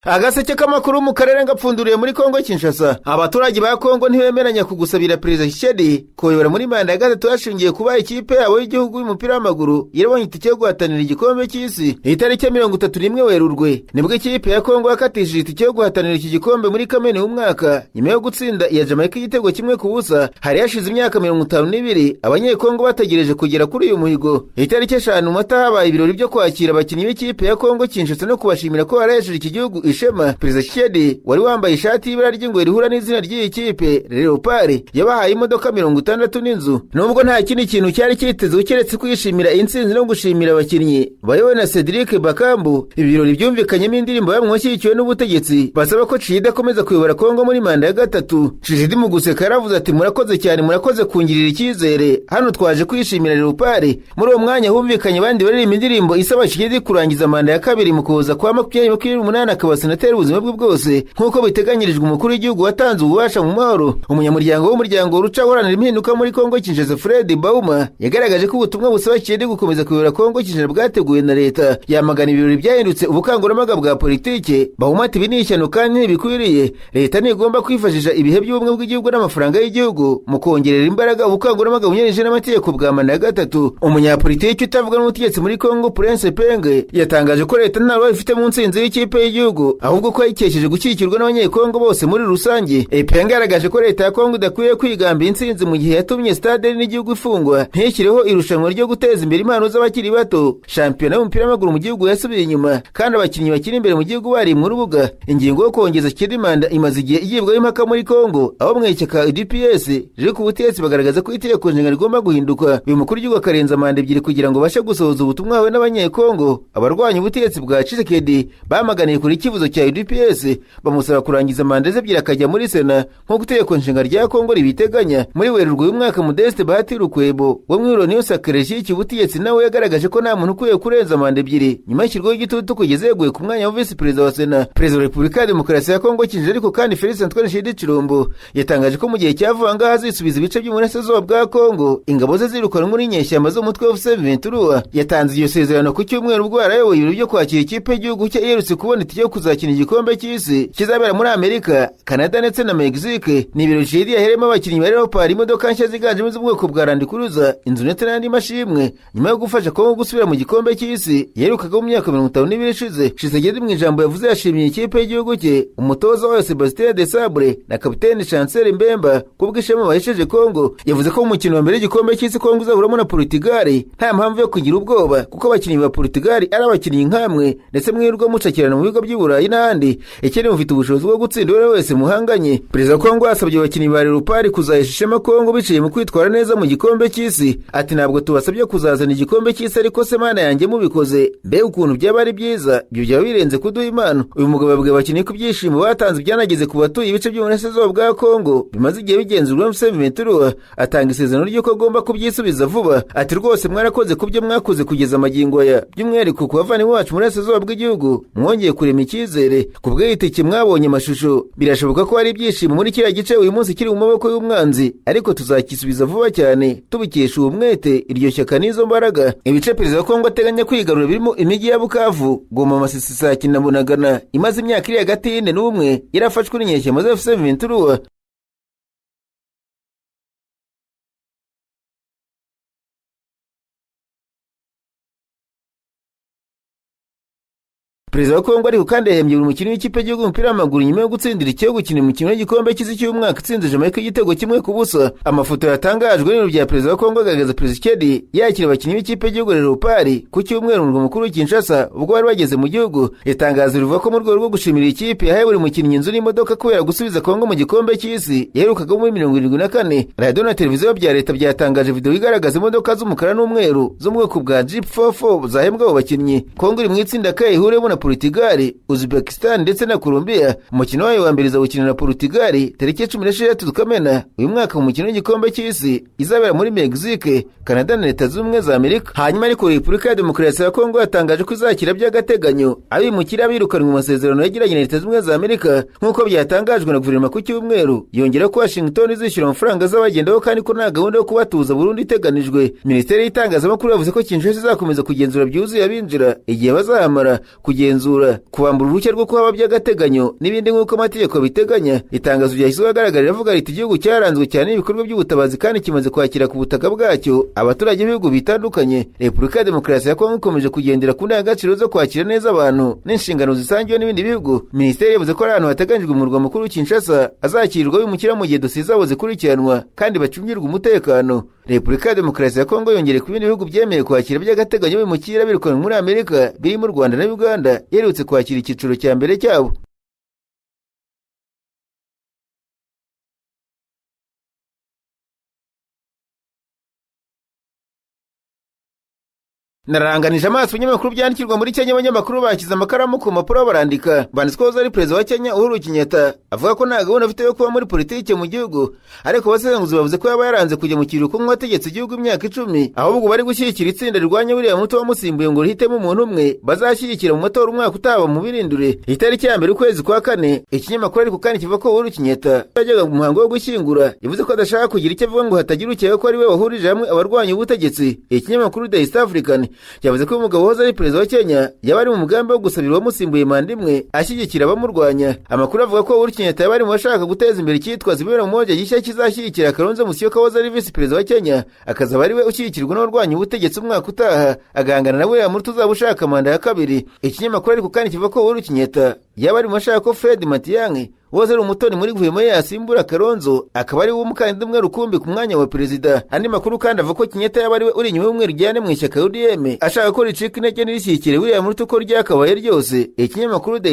Agaseke k'amakuru mu karere ngapfunduriye muri Kongo Kinshasa. Abaturage ba Kongo ntibemeranya kugusabira Perezida Tshisekedi kuyobora muri manda ya gatatu hashingiye kuba ikipe yabo y'igihugu y'umupira w'amaguru yarabonye itike yo guhatanira igikombe cy'isi. Itariki ya 31 Werurwe nibwo ikipe ya Kongo yakatishije itike yo guhatanira iki gikombe muri Kamena y'umwaka nyuma yo gutsinda iya Jamaica igitego kimwe ku busa. Hari yashize imyaka 52 abanyekongo bategereje kugera kuri uyu muhigo. Itariki 5 Mata habaye ibirori byo kwakira abakinnyi b'ikipe ya Kongo Kinshasa no kubashimira ko barahesheje iki gihugu ishema. Perezida Tshisekedi wari wambaye ishati y'ibara ry'ingwe rihura n'izina ry'iyi kipe Leopard yabahaye imodoka 60 n'inzu. Nubwo nta kindi kintu cyari cyitezwe keretse kwishimira intsinzi no gushimira abakinnyi bayobowe na Cedric Bakambu, ibirori byumvikanyemo indirimbo yamwashyigikiwe n'ubutegetsi basaba ko Tshisekedi akomeza kuyobora Kongo muri manda ya gatatu. Tshisekedi mu guseka yaravuze ati murakoze cyane, murakoze kungirira icyizere, hano twaje kwishimira Leopard. Muri uwo mwanya humvikanye abandi baririmba indirimbo isaba Tshisekedi kurangiza manda ya kabiri mu kuza kwa 2028 akaba senateri ubuzima bwe bwose nk'uko biteganyirijwe. Umukuru w'igihugu watanze ububasha mu mahoro. Umunyamuryango w'umuryango ruca uharanira impinduka muri Kongo Kinshasa Fred Bauma yagaragaje ko ubutumwa busaba Tshisekedi gukomeza kuyobora Kongo Kinshasa bwateguwe na leta. Yamagana ibirori byahindutse ubukangurambaga bwa politike. Bauma ati ibi ni ishyano kandi ntibikwiriye. Leta ntigomba kwifashisha ibihe by'ubumwe bw'igihugu n'amafaranga y'igihugu mu kongerera imbaraga ubukangurambaga bunyuranyije n'amategeko bwa manda ya gatatu. Umunyapolitiki utavuga n'ubutegetsi muri Kongo Prince Penge yatangaje ko leta nta ruhare ifite mu ntsinzi y'ikipe y'igihugu ahubwo ko yikesheje gushyigikirwa n'abanyekongo bose muri rusange. Penge yagaragaje ko leta ya Kongo idakwiye kwigamba intsinzi mu gihe yatumye stade n'igihugu ifungwa ntishyireho irushanwa ryo guteza imbere impano z'abakiri bato. Shampiyona y'umupira w'amaguru mu gihugu yasubiye inyuma kandi abakinnyi bakiri imbere mu gihugu bari mu rubuga. Ingingo yo kongeza Tshisekedi manda imaze igihe igibwaho impaka muri Kongo, aho mu ishyaka UDPS riri ku butegetsi bagaragaza ko itegeko nshinga rigomba guhinduka. Uyu mukuru w'igihugu akarenza manda ebyiri kugira ngo bashe gusohoza ubutumwa we n'abanyekongo. Abarwanya ubutegetsi bwa Tshisekedi bamaganiye kuri ikibazo cya UDPS bamusaba kurangiza manda ze ebyiri akajya muri Sena nk'uko itegeko nshinga rya Kongo ribiteganya. Muri Werurwe y'umwaka Modeste Bahati Rukwebo wo mu Union Sacrée y'ubutegetsi nawe yagaragaje ko nta muntu ukwiye kurenza manda ebyiri nyuma y'ishyirwaho igitutu kugeza yeguye ku mwanya wa Vice Perezida wa Sena. Perezida wa Repubulika ya Demokarasi ya Kongo Kinshasa ariko kandi Félix Antoine Tshisekedi Tshilombo yatangaje ko mu gihe cyavanga hazisubiza ibice by'umurasirazuba bwa Kongo ingabo ze zirukanwe muri nyeshyamba zo mutwe wa M23. Yatanze iyo sezerano ku cyumweru ubwo yarayoboye ibirori byo kwakira ikipe y'igihugu cye yerutse kubona itike yo kuzakina igikombe cy'isi kizabera muri Amerika, Canada ndetse na Mexique. Ni ibirori Tshisekedi yaheremo abakinnyi ba Leopard imodoka nshya ziganjemo z'ubwoko bwa Land Cruiser, inzu ndetse n'andi mashimwe nyuma yo gufasha Kongo gusubira mu gikombe cy'isi yerukaga mu myaka 52 ishize. Tshisekedi mu ijambo yavuze yashimiye ikipe y'igihugu cye, umutoza wayo Sebastien Desabre na kapiteni Chancel Mbemba kubw'ishema bahesheje Kongo. Yavuze ko mu mukino wa mbere w'igikombe cy'isi Kongo izahuramo na Portugal nta mpamvu yo kugira ubwoba kuko abakinnyi ba Portugal ari abakinnyi nkamwe ndetse mwirwa mucakirana mu bigo by'Iburayi n'ahandi. Ikindi mufite ubushobozi bwo gutsinda uwo wese muhanganye. Perezida wa Kongo asabye abakinnyi ba Leopard kuzahesha ishema Kongo biciye mu kwitwara neza mu gikombe cy'isi. Ati ntabwo tubasabye kuzazana igikombe cy'isi ariko se mana yanjye mubikoze mbe ukuntu byaba ari byiza, ibyo byaba birenze kuduha impano. Uyu mugabo yabwiye abakinnyi ko ibyishimo batanze byanageze ku batuye ibice by'umurasirazuba bwa Kongo bimaze igihe bigenzurwa na M23. Atanga isezerano ry'uko agomba kubyisubiza vuba. Ati rwose mwarakoze kubyo mwakoze kugeza amagingo aya, by'umwihariko ku bavandimwe bacu muri Burasirazuba bw'igihugu mwongeye kurema icyizere ku bw'itike mwabonye amashusho. Birashoboka ko hari ibyishimo muri kiriya gice uyu munsi kiri mu maboko y'umwanzi, ariko tuzakisubiza vuba cyane tubikesha uwo mwete, iryo shyaka n'izo mbaraga. Ibice Perezida wa Kongo ateganya kwigarura birimo imijyi ya Bukavu, Goma, Masisi, Sake na Bunagana imaze imyaka iri hagati y'ine n'umwe yarafashwe n'inyeshyamba za M23. Perezida wa Kongo ariko kandi yahembye buri mukinnyi w'ikipe y'igihugu umupira w'amaguru nyuma yo gutsindira icyo gukina umukino w'igikombe cy'isi cy'umwaka itsinze Jamaica igitego kimwe ku busa. Amafoto yatangajwe n'ibiro bya Perezida wa Kongo agaragaza Perezida Tshisekedi yakira abakinnyi b'ikipe y'igihugu Leopard ku cyumweru mu murwa mukuru w'Kinshasa ubwo bari bageze mu gihugu. Itangazo rivuga ko mu rwego rwo gushimira ikipe yahaye buri mukinnyi inzu n'imodoka kubera gusubiza Kongo mu gikombe cy'isi yaherukaga muri 74. Radio na televiziyo bya leta byatangaje video igaragaza imodoka z'umukara n'umweru zo mu bwoko bwa Jeep 44 zahembwa abo bakinnyi. Kongo iri mu itsinda K ihuriyemo na Portugal, Uzbekistan ndetse na Colombia. Umukino wayo wa mbere uzawukina na Portugal tariki 16 Kamena uyu mwaka mu mukino w'igikombe cy'isi izabera muri Mexique, Canada na Leta Zunze za Amerika. Hanyuma ariko Repubulika ya Demokarasi ya Kongo yatangaje ko izakira by'agateganyo abimukira birukanwe mu masezerano yagiranye na Leta Zunze za Amerika nk'uko byatangajwe na guverinoma ku cyumweru. Yongera ko Washington izishyura amafaranga z'abagendaho kandi ko nta gahunda yo kubatuza burundu iteganijwe. Minisiteri y'itangazamakuru yavuze ko Kinshasa izakomeza kugenzura byuzuye abinjira igihe bazahamara kugenzura kugenzura, kubambura uruhushya rwo kuhaba by'agateganyo n'ibindi nk'uko amategeko biteganya. Itangazo ryashyizwe ahagaragara rivuga riti igihugu cyaranzwe cyane n'ibikorwa by'ubutabazi kandi kimaze kwakira ku butaka bwacyo abaturage b'ibihugu bitandukanye. Repubulika ya Demokarasi ya Kongo ikomeje kugendera ku ndangagaciro zo kwakira neza abantu n'inshingano zisangiwe n'ibindi bihugu. Minisiteri yavuze ko ari ahantu hateganyijwe mu murwa mukuru Kinshasa hazakirirwa bimukira mu gihe dosiye zabo zikurikiranwa kandi bacungirwa umutekano. Repubulika ya Demokarasi ya Kongo yongeye ku bindi bihugu byemeye kwakira by'agateganyo bimukira birukanwe muri Amerika birimo u Rwanda na Uganda yerutse kwakira icyiciro cya mbere cyabo. Naranganije amaso ibinyamakuru byandikirwa muri Kenya. Abanyamakuru bashyize amakaramu ku mpapuro barandika. Banditse ko ari perezida wa Kenya Uhuru Kenyatta avuga ko nta gahunda afite yo kuba muri politiki mu gihugu, ariko abasesenguzi bavuze ko yaba yaranze kujya mu kiruhuko nk'uwategetse igihugu imyaka 10, ahubwo bari gushyigikira itsinda rirwanya William Ruto wamusimbuye ngo rihitemo umuntu umwe bazashyigikira mu matora umwaka utaba mu birindure. Itariki ya mbere ukwezi kwa kane, ikinyamakuru ariko kandi kivuga ko Uhuru Kenyatta yajyaga mu muhango wo gushyingura yavuze ko adashaka kugira icyo avuga ngo hatagira ukeka ko ari we wahurije hamwe abarwanya ubutegetsi. Ikinyamakuru The East African yavuze ko umugabo wahoze ari perezida wa Kenya yaba ari mu mugambi wo gusabira uwamusimbuye manda imwe ashyigikira abamurwanya. Amakuru avuga ko Uhuru Kenyatta yaba ari mu bashaka guteza imbere icyitwa Zibera Umoja gishya kizashyigikira Kalonzo Musyoka wahoze ari visi perezida wa Kenya akazaba ari we ushyigikirwa n'abarwanya ubutegetsi umwaka utaha agahangana na William Ruto uzaba ushaka manda ya kabiri. Ikinyamakuru ariko kandi kivuga ko Uhuru Kenyatta yaba ari mu bashaka ko Fred Matiang'i wahoze ari umutoni muri guverinoma yasimbura Kalonzo akaba ari we umukandida umwe rukumbi ku mwanya wa perezida. Andi makuru kandi avuga ko Kenyatta yaba ari we uri inyuma y'umwe rijyane mu ishyaka UDM ashaka ko ricika intege n'irishyigikire William Ruto ko ryakabaye ryose. Ikinyamakuru The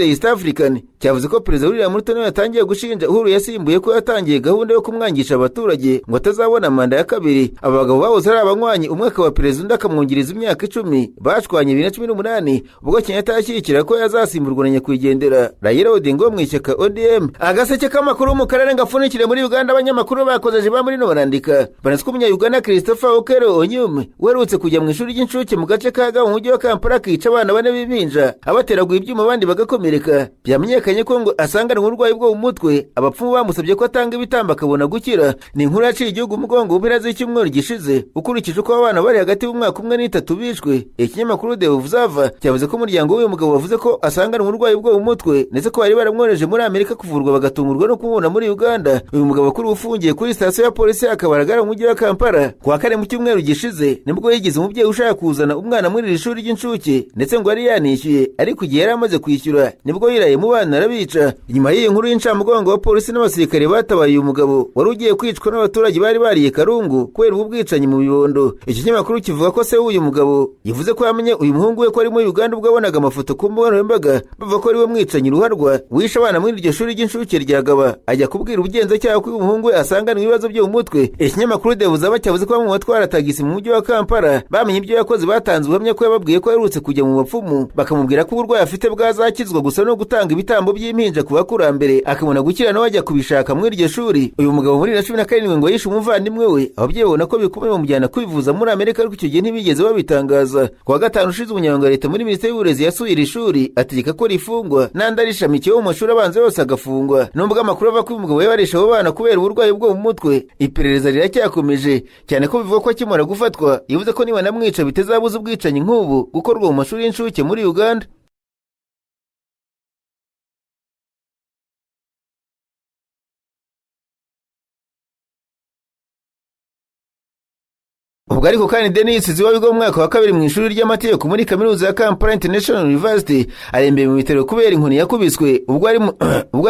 East African cyavuze ko perezida William Ruto nawe yatangiye gushinja Uhuru yasimbuye ko yatangiye gahunda yo kumwangisha abaturage ngo atazabona manda ya kabiri. Aba bagabo bahoze ari abanywanyi umwaka wa perezida undi akamwungiriza imyaka 10 bashwanye 2018 ubwo Kenyatta yashyigikira ko yazasimburwa na nyakwigendera Raila Odinga mu ishyaka ODM. Agaseke k'amakuru mu karere ngafunikire muri Uganda. Abanyamakuru bakozeje ba muri no barandika banatse ko umunya-Uganda Christopher Okero Onyume werutse kujya mu ishuri ry'incuke mu gace kaga mu mujyi wa Kampala kica abana bane b'impinja abateraguye ibyuma abandi bagakomereka. Byamenyekanye ko ngo asanganwe uburwayi bwo mu mutwe, abapfumu bamusabye ko atanga ibitamba akabona gukira. Ni inkuru yaciye igihugu umugongo mu mpera z'icyumweru gishize ukurikije uko abana bari hagati y'umwaka 1 n'3 bishwe. Ikinyamakuru The Observer cyavuze ko umuryango w'uyu mugabo wavuze ko asanganwe uburwayi bwo mu mutwe ndetse ko bari baramwohereje muri Amerika kuvurwa bagatungurwa no kumubona muri Uganda. Uyu mugabo kuri ufungiye kuri sitasiyo ya polisi akabaragara mu mujyi wa Kampala kuwa kane mu cyumweru gishize nibwo yigize umubyeyi ushaka kuzana umwana muri iri shuri ry'incuke ndetse ngo ari yanishyuye, ariko igihe yari amaze kwishyura nibwo yiraye mu bana arabica. Nyuma y'iyi nkuru y'incamugongo wa polisi n'abasirikare batabaye uyu mugabo wari ugiye kwicwa n'abaturage bari bariye Karungu kubera ubwicanyi mu bibondo. Iki kinyamakuru kivuga ko se w'uyu mugabo yavuze ko yamenye uyu muhungu we ko ari muri Uganda ubwo abonaga amafoto ku mbuga nkoranyambaga bavuga ko ari we mwicanyi ruharwa wishe abana muri iryo shuri ry'incuke rya Gaba ajya kubwira ubugenzacyaha ko uyu muhungu we asanganwe ibibazo byo mu mutwe. Ikinyamakuru The Observer cyavuze ko bamwe mu batwara tagisi mu mujyi wa Kampala bamenye ibyo yakoze batanze ubuhamya ko yababwiye ko yarutse kujya mu bapfumu bakamubwira ko uburwayi afite bwazakizwa gusa no gutanga ibitambo by'impinja ku bakurambere akabona gukira nawe ajya kubishaka muri iryo shuri. Uyu mugabo muri 2017 ngo yishe umuvandimwe we, ababyeyi babona ko bikomeye bamujyana kwivuza muri Amerika ariko icyo gihe ntibigeze babitangaza. Kuwa gatanu ushize umunyamabanga wa leta muri minisiteri y'uburezi yasuye iri shuri ategeka ko rifungwa n'andi arishamikiye mu mashuri abanza yose agafungwa. Nubwo amakuru ava ko uyu mugabo yabarisha abo bana kubera uburwayi bwo mu mutwe, iperereza riracyakomeje cyane ko bivuga ko akimara gufatwa yavuze ko niba namwica bitazabuza ubwicanyi nk'ubu gukorwa mu mashuri y'incuke muri Uganda. Ubwo ariko kandi Denis Ziwa wiga mu mwaka wa 2 mu ishuri ry'amategeko muri kaminuza ya Kampala International University arembeye mu bitaro kubera inkoni yakubiswe ubwo ari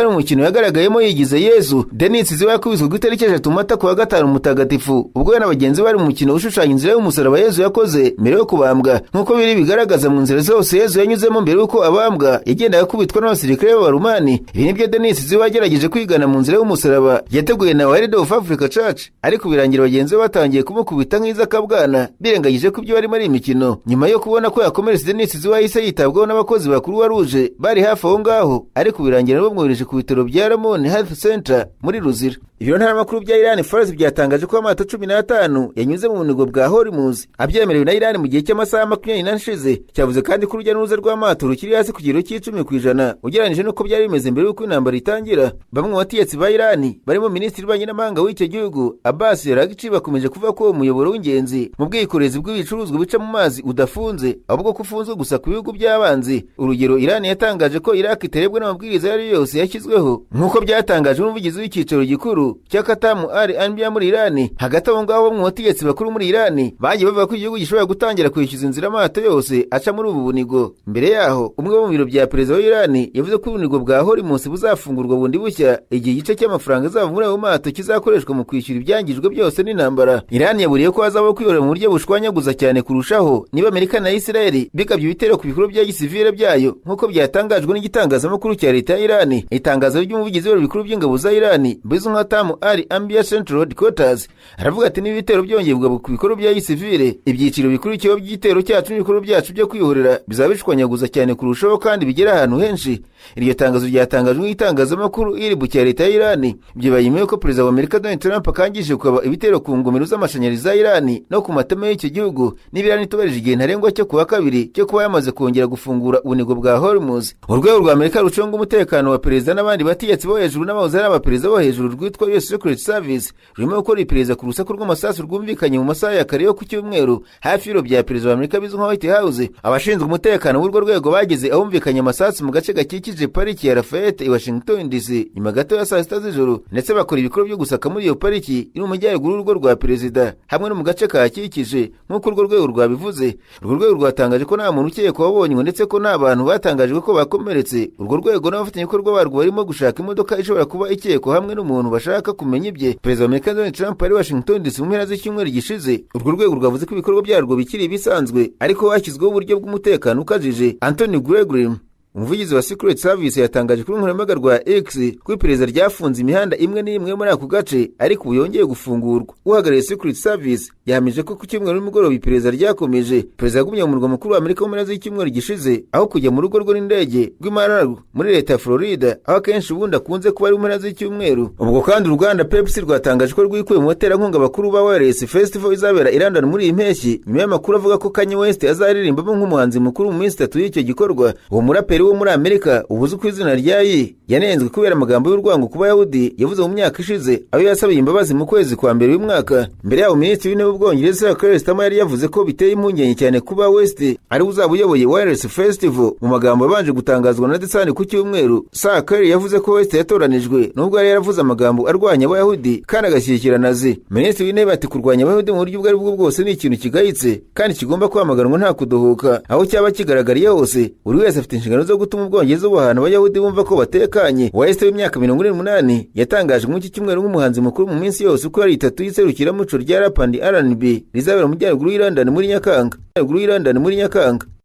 mu mukino yagaragayemo yigize Yesu. Denis Ziwa yakubiswe ku itariki 3 Mata kuwa 5 mutagatifu ubwo we n'abagenzi bari mu mukino ushushanya inzira y'umusaraba Yesu yakoze mbere yo kubambwa. Nk'uko biri bigaragaza mu nzira zose Yesu yanyuzemo mbere yuko abambwa yagendaga kubitwa n'abasirikare b'Abaromani. Ibi nibyo Denis Ziwa yagerageje kwigana mu nzira y'umusaraba yateguye na Word of Africa Church, ariko birangira abagenzi batangiye kumukubita nk'iza kabwana birengagije ko ibyo barimo ari imikino. Nyuma yo kubona ko yakomeretse Denis Ziwa yahise yitabwaho n'abakozi bakuru wa Rouge bari hafi aho ngaho, ariko birangira bamwohereje ku bitaro bya Ramon Health Center muri Ruzira. ibiro ntaramakuru bya Iran Fars byatangaje ko amato 15 yanyuze mu bunigo bwa Hormuz abyemerewe na Iran mu gihe cy'amasaha 24 ashize. Cyavuze kandi ko urujya n'uruza rw'amato rukiri hasi ku kigero cy'10% ugereranije n'uko byari bimeze mbere y'uko intambara itangira. Bamwe mu bategetsi ba Iran barimo minisitiri w'ububanyi n'amahanga w'icyo gihugu Abbas Araghchi bakomeje kuvuga ko umuyoboro w'ingenzi mu bwikorezi bw'ibicuruzwa bica mu mazi udafunze ahubwo ko ufunzwe gusa ku bihugu by'abanzi. Urugero, Iran yatangaje ko Iraq iterebwa n'amabwiriza yari yose yashyizweho nk'uko byatangajwe n'umuvugizi w'icyicaro gikuru cya Katamu Al-Anbiya muri Iran. Hagati aho ngaho mu bategetsi bakuru muri Iran bagiye bavuga ko igihugu gishobora gutangira kwishyuza inzira amato yose aca muri ubu bunigo. Mbere yaho umwe mu biro bya perezida wa Iran yavuze ko ubunigo bwa Hormuz buzafungurwa bundi bushya igihe igice cy'amafaranga azava muri ayo mato kizakoreshwa mu kwishyura ibyangijwe byose n'intambara. Iran yaburiye ko hazabaho kwiyora mu buryo bushwanyaguza cyane kurushaho niba Amerika na Israel bigabye ibitero ku bikorwa bya gisivile byayo nk'uko byatangajwe n'igitangazamakuru cya leta ya Iran. Itangazo ry'umuvugizi w'ibiro bikuru by'ingabo za Iran bizwi nka Katamu Al-Anbiya Central Headquarters aravuga ati niba ibitero byongeye ku bikorwa bya gisivile, ibyiciro bikurikiyeho by'igitero cyacu n'ibikorwa byacu byo kwihorera bizaba bishwanyaguza cyane kurushaho kandi bigera ahantu henshi. Iryo tangazo ryatangajwe n'itangazamakuru IRIB cya leta ya Iran. Byibaye nyuma y'uko perezida wa Amerika Donald Trump akangije kuba ibitero ku ngomero z'amashanyarazi za Iran no ku mateme y'icyo gihugu niba Iran itubarije igihe ntarengwa cyo kuwa kabiri cyo kuba yamaze kongera gufungura ubunigo bwa Hormuz. Urwego rwa Amerika rucunga umutekano wa perezida n'abandi bategetsi bo hejuru n'abahoze ari abaperezida bo hejuru rwitwa US Secret Service rurimo gukora iperereza ku rusaku rw'amasasu rwumvikanye mu masaha ya kare yo ku cyumweru hafi y'ibiro bya perezida wa Amerika bizwi nka White House. Abashinzwe umutekano w'urwo rwego bageze ahumvikanye amasasu mu gace gakikije pariki ya Lafayette i Washington DC nyuma gato ya saa sita z'ijoro, ndetse bakora ibikorwa byo gusaka muri iyo pariki iri mu majyaruguru y'urugo rwa perezida hamwe no mu gace kahakikije nk'uko urwo rwego rwabivuze. Urwo rwego rwatangaje ko nta muntu ukekwa wabonywe ndetse ko nta bantu batangajwe ko bakomeretse. Urwo rwego n'abafatanyabikorwa barwo barimo gushaka imodoka ishobora kuba ikekwa hamwe n'umuntu bashaka kumenya ibye. Perezida wa Amerika Donald Trump ari Washington DC mu mpera z'icyumweru gishize. Urwo rwego rwavuze ko ibikorwa byarwo bikiri ibisanzwe ariko hashyizweho uburyo bw'umutekano ukajije. Anthony Gregory, umuvugizi wa Secret Service, yatangaje kuri urubuga rwa X ko iperereza ryafunze imihanda imwe n'imwe muri ako gace ariko ubu yongeye gufungurwa. Uhagarariye Secret Service yahamije ko ku cyumweru n'umugoroba iperereza ryakomeje. Perezida yagumye mu murwa mukuru wa Amerika mu mpera z'icyumweru gishize aho kujya mu rugo rw'indege rw'Imarago muri leta ya Florida aho akenshi ubundi akunze kuba ari mu mpera z'icyumweru. Ubwo kandi uruganda Pepsi rwatangaje ko rwikuye mu baterankunga bakuru ba Wireless Festival izabera i London muri iyi mpeshyi nyuma y'amakuru avuga ko Kanye West azaririmbamo nk'umuhanzi mukuru mu minsi 3 y'icyo gikorwa. Uwo muraperi wo muri Amerika ubuze ku izina rya Ye yanenzwe kubera amagambo y'urwango ku Bayahudi yavuze mu myaka ishize aho yasabiye imbabazi mu kwezi kwa mbere w'umwaka. Mbere yaho minisitiri w'intebe w'Ubwongereza Keir Starmer yari yavuze ko biteye impungenge cyane kuba West ari uzaba uyoboye Wireless Festival. Mu magambo yabanje gutangazwa na Desani ku cyumweru, Keir yavuze ko West yatoranijwe nubwo yari yaravuze amagambo arwanya Abayahudi kandi agashyigikira Nazi. Minisitiri w'intebe ati kurwanya Abayahudi mu buryo ubwo ari bwo bwose ni ikintu kigayitse kandi kigomba kwamaganwa nta kudohoka. Aho cyaba kigaragariye hose buri wese afite inshingano zo gutuma Ubwongereza buhana Abayahudi bumva ko batekanye. West w'imyaka 48 yatangaje mu iki cyumweru nk'umuhanzi mukuru mu minsi yose uko ari 3 y'iserukiramuco rya rap and R&B rizabera mu majyaruguru y'Irandani muri Nyakanga.